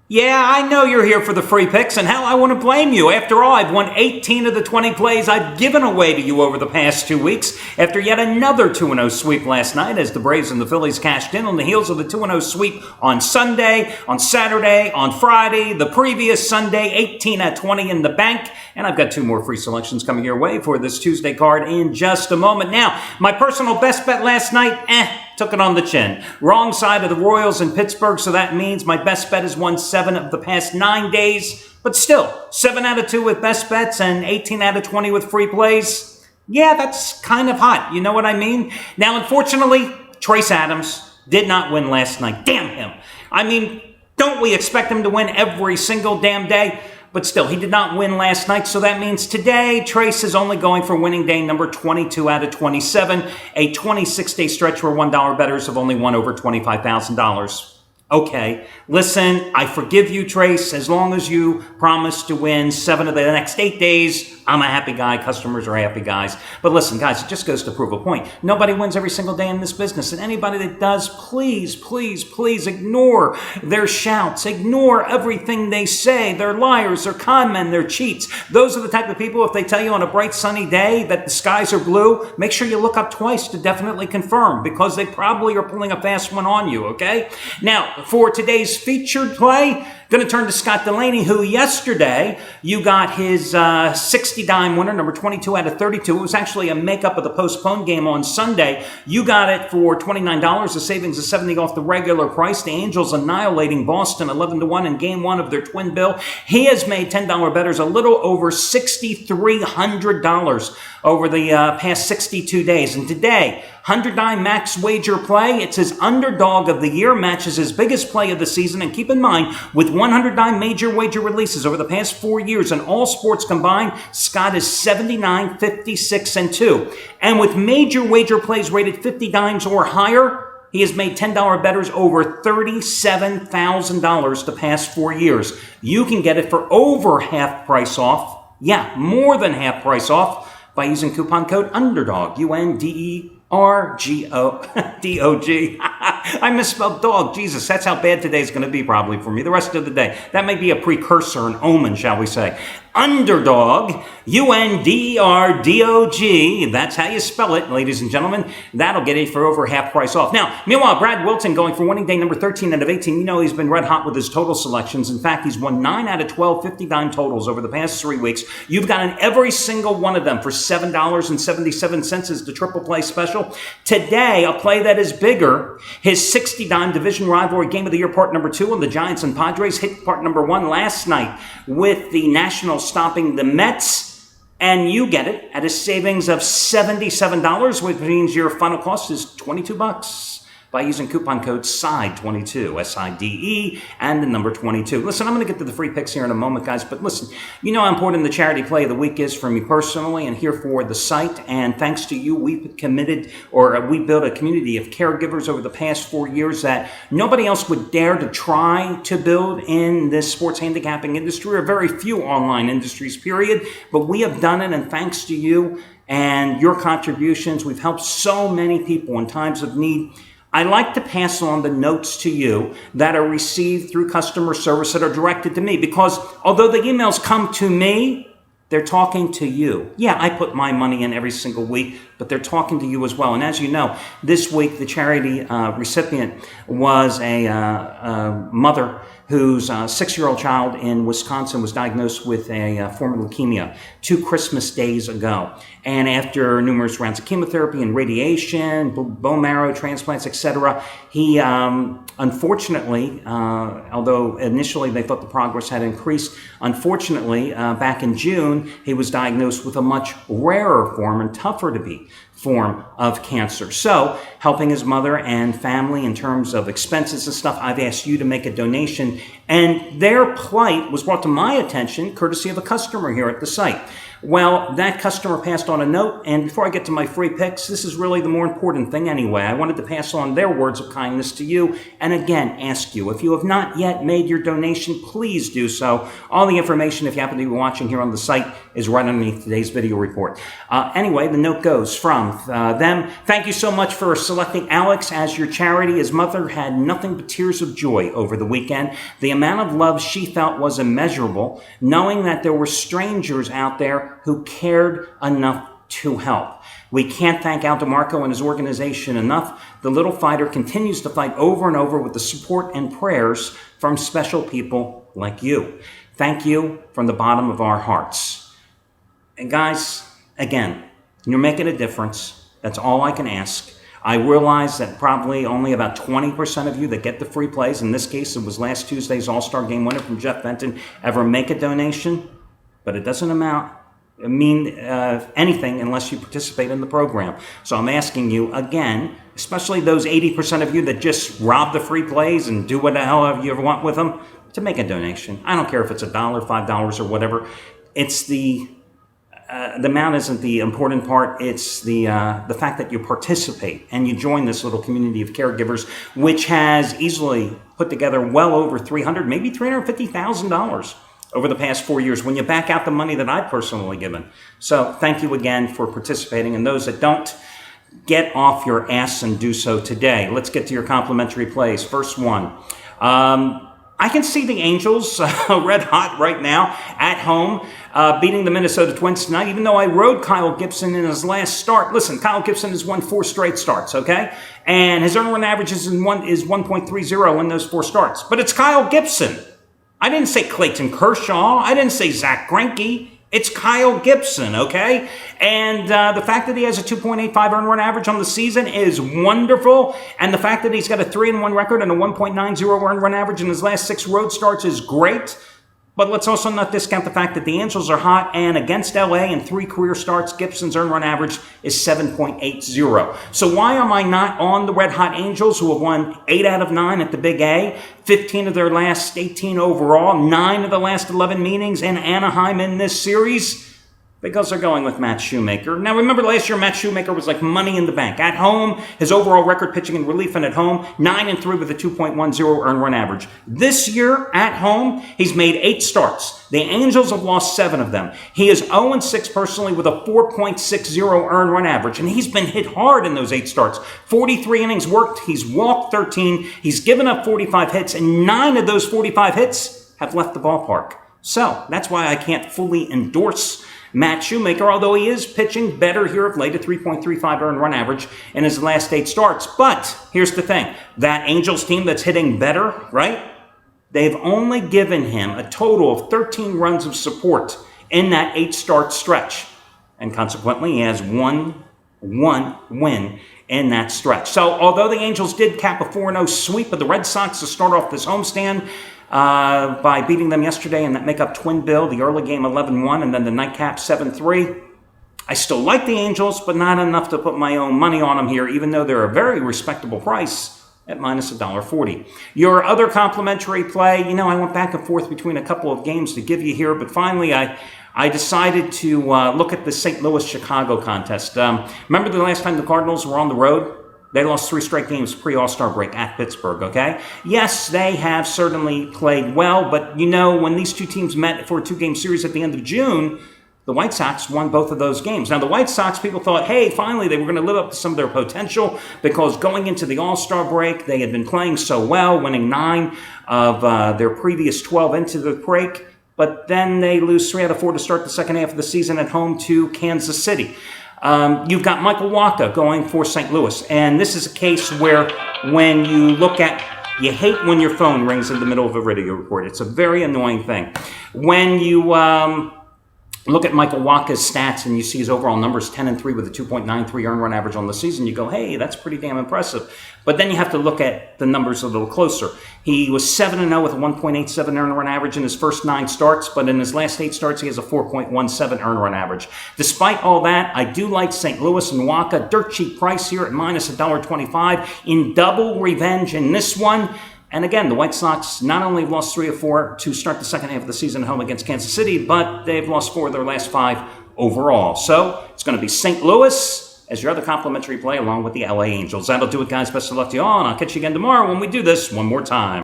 Yeah, I know you're here for the free picks, and hell, I wouldn't blame you. After all, I've won 18 of the 20 plays I've given away to you over the past 2 weeks after yet another 2-0 sweep last night as the Braves and the Phillies cashed in on the heels of the 2-0 sweep on Sunday, on Saturday, on Friday, the previous Sunday, 18 at 20 in the bank. And I've got 2 more free selections coming your way for this Tuesday card in just a moment. Now, my personal best bet last night, took it on the chin. Wrong side of the Royals in Pittsburgh, so that means my best bet has won 7 of the past 9 days. But still, 7 out of 2 with best bets and 18 out of 20 with free plays. Yeah, that's kind of hot. You know what I mean? Now, unfortunately, Trace Adams did not win last night. Damn him. I mean, don't we expect him to win every single damn day? But still, he did not win last night, so that means today, Trace is only going for winning day number 22 out of 27, a 26-day stretch where $1 bettors have only won over $25,000. Okay, listen, I forgive you, Trace, as long as you promise to win 7 of the next 8 days. I'm a happy guy. Customers are happy guys. But listen, guys, it just goes to prove a point. Nobody wins every single day in this business. And anybody that does, please, please, please ignore their shouts. Ignore everything they say. They're liars. They're con men. They're cheats. Those are the type of people, if they tell you on a bright sunny day that the skies are blue, make sure you look up twice to definitely confirm, because they probably are pulling a fast one on you, okay? Now, for today's featured play, going to turn to Scott Delaney, who yesterday you got his 60-dime winner, number 22 out of 32. It was actually a makeup of the postponed game on Sunday. You got it for $29, a savings of $70 off the regular price. The Angels annihilating Boston 11-1 in game 1 of their twin bill. He has made $10 bettors a little over $6,300 over the past 62 days. And today, 100-dime max wager play. It's his underdog of the year, matches his biggest play of the season. And keep in mind, with 100-dime major wager releases over the past 4 years in all sports combined, Scott is 79, 56, and 2. And with major wager plays rated 50 dimes or higher, he has made $10 bettors over $37,000 the past 4 years. You can get it for over half price off. Yeah, more than half price off by using coupon code UNDERDOG, UNDERGODOG. I misspelled dog. Jesus, that's how bad today's going to be probably for me the rest of the day. That may be a precursor, an omen, shall we say. Underdog, UNDERDOG. That's how you spell it, ladies and gentlemen. That'll get it for over half price off. Now, meanwhile, Brad Wilton going for winning day number 13 out of 18. You know he's been red hot with his total selections. In fact, he's won 9 out of 12 50-dime totals over the past 3 weeks. You've gotten every single one of them for $7.77 as the triple play special. Today, a play that is bigger, his 60-dime division rivalry game of the year part number 2 on the Giants and Padres hit part number 1 last night with the Nationals stopping the Mets, and you get it at a savings of $77, which means your final cost is $22 by using coupon code SIDE22, S-I-D-E, and the number 22. Listen, I'm going to get to the free picks here in a moment, guys, but listen, you know how important the charity play of the week is for me personally and here for the site, and thanks to you, we built a community of caregivers over the past 4 years that nobody else would dare to try to build in this sports handicapping industry, or very few online industries, period, but we have done it, and thanks to you and your contributions, we've helped so many people in times of need. I like to pass on the notes to you that are received through customer service that are directed to me, because although the emails come to me, they're talking to you. Yeah, I put my money in every single week, but they're talking to you as well. And as you know, this week the charity recipient was a mother whose 6-year-old child in Wisconsin was diagnosed with a form of leukemia 2 Christmas days ago. And after numerous rounds of chemotherapy and radiation, bone marrow transplants, etc., he unfortunately, although initially they thought the progress had increased, unfortunately, back in June, he was diagnosed with a much rarer form and tougher to beat form of cancer. So, helping his mother and family in terms of expenses and stuff, I've asked you to make a donation. And their plight was brought to my attention courtesy of a customer here at the site. Well, that customer passed on a note, and before I get to my free picks, this is really the more important thing anyway. I wanted to pass on their words of kindness to you, and again, ask you, if you have not yet made your donation, please do so. All the information, if you happen to be watching here on the site, is right underneath today's video report. Anyway, the note goes from month. Thank you so much for selecting Alex as your charity. His mother had nothing but tears of joy over the weekend. The amount of love she felt was immeasurable, knowing that there were strangers out there who cared enough to help. We can't thank Al DeMarco and his organization enough. The little fighter continues to fight over and over with the support and prayers from special people like you. Thank you from the bottom of our hearts. And guys, again, you're making a difference. That's all I can ask. I realize that probably only about 20% of you that get the free plays, in this case it was last Tuesday's All-Star Game winner from Jeff Benton, ever make a donation, but it doesn't mean anything unless you participate in the program. So I'm asking you again, especially those 80% of you that just rob the free plays and do what the hell you ever want with them, to make a donation. I don't care if it's $1, $5, or whatever. It's the amount isn't the important part. It's the fact that you participate and you join this little community of caregivers, which has easily put together well over $300,000, maybe $350,000 over the past 4 years when you back out the money that I've personally given. So thank you again for participating. And those that don't, get off your ass and do so today. Let's get to your complimentary plays. First one. I can see the Angels red hot right now at home, beating the Minnesota Twins tonight, even though I rode Kyle Gibson in his last start. Listen, Kyle Gibson has won 4 straight starts, okay? And his earned run average is 1.30 in those 4 starts. But it's Kyle Gibson. I didn't say Clayton Kershaw. I didn't say Zach Greinke. It's Kyle Gibson, okay? And the fact that he has a 2.85 earned run average on the season is wonderful. And the fact that he's got a 3-1 record and a 1.90 earned run average in his last 6 road starts is great. But let's also not discount the fact that the Angels are hot, and against LA in 3 career starts, Gibson's earned run average is 7.80. So why am I not on the red hot Angels, who have won 8 out of 9 at the Big A, 15 of their last 18 overall, 9 of the last 11 meetings in Anaheim in this series? Because they're going with Matt Shoemaker. Now, remember last year, Matt Shoemaker was like money in the bank. At home, his overall record pitching and relief, and at home, 9-3 with a 2.10 earned run average. This year, at home, he's made 8 starts. The Angels have lost 7 of them. He is 0-6 personally with a 4.60 earned run average, and he's been hit hard in those 8 starts. 43 innings worked. He's walked 13. He's given up 45 hits, and 9 of those 45 hits have left the ballpark. So that's why I can't fully endorse Matt Shoemaker, although he is pitching better here of late, a 3.35 earned run average in his last 8 starts. But here's the thing. That Angels team that's hitting better, right? They've only given him a total of 13 runs of support in that 8-start stretch. And consequently, he has one win in that stretch. So although the Angels did cap a 4-0 sweep of the Red Sox to start off this homestand, by beating them yesterday in that make-up twin bill, the early game 11-1 and then the nightcap 7-3. I still like the Angels, but not enough to put my own money on them here, even though they're a very respectable price at minus $1.40. Your other complimentary play, I went back and forth between a couple of games to give you here, but finally I decided to look at the St. Louis-Chicago contest. Remember the last time the Cardinals were on the road? They lost 3 straight games pre-All-Star break at Pittsburgh, okay? Yes, they have certainly played well, but when these two teams met for a 2-game series at the end of June, the White Sox won both of those games. Now, the White Sox, people thought, hey, finally they were going to live up to some of their potential because going into the All-Star break, they had been playing so well, winning 9 of their previous 12 into the break, but then they lose 3 out of 4 to start the second half of the season at home to Kansas City. You've got Michael Wacha going for St. Louis, and this is a case where when you look at, you hate when your phone rings in the middle of a radio report. It's a very annoying thing. When you look at Michael Wacha's stats and you see his overall numbers, 10-3 with a 2.93 earned run average on the season, you go, hey, that's pretty damn impressive. But then you have to look at the numbers a little closer. He was 7-0 with a 1.87 earned run average in his first 9 starts, but in his last 8 starts, he has a 4.17 earned run average. Despite all that, I do like St. Louis and Wacha. Dirt cheap price here at minus $1.25 in double revenge in this one. And again, the White Sox not only have lost 3 of 4 to start the second half of the season at home against Kansas City, but they've lost 4 of their last 5 overall. So it's going to be St. Louis as your other complimentary play along with the LA Angels. That'll do it, guys. Best of luck to you all, and I'll catch you again tomorrow when we do this one more time.